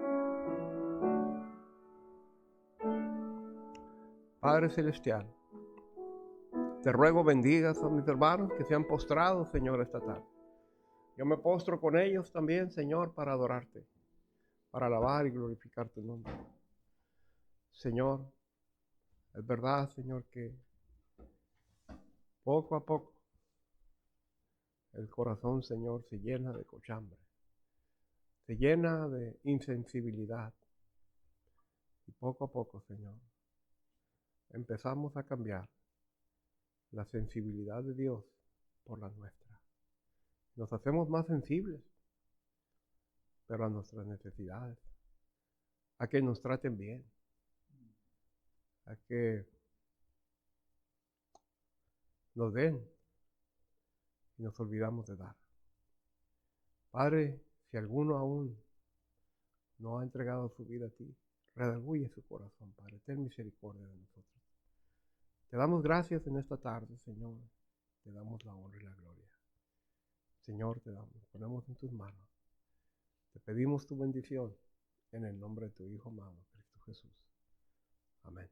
Padre Celestial, te ruego bendigas a mis hermanos que se han postrado, Señor, esta tarde. Yo me postro con ellos también, Señor, para adorarte, para alabar y glorificar tu nombre. Señor, es verdad, Señor, que poco a poco el corazón, Señor, se llena de cochambre, se llena de insensibilidad. Y poco a poco, Señor, empezamos a cambiar la sensibilidad de Dios por la nuestra. Nos hacemos más sensibles, pero a nuestras necesidades, a que nos traten bien, a que nos den, y nos olvidamos de dar. Padre, si alguno aún no ha entregado su vida a ti, redarguye su corazón, Padre, ten misericordia de nosotros. Te damos gracias en esta tarde, Señor. Te damos la honra y la gloria. Señor, ponemos en tus manos. Te pedimos tu bendición en el nombre de tu Hijo amado, Cristo Jesús. Amén.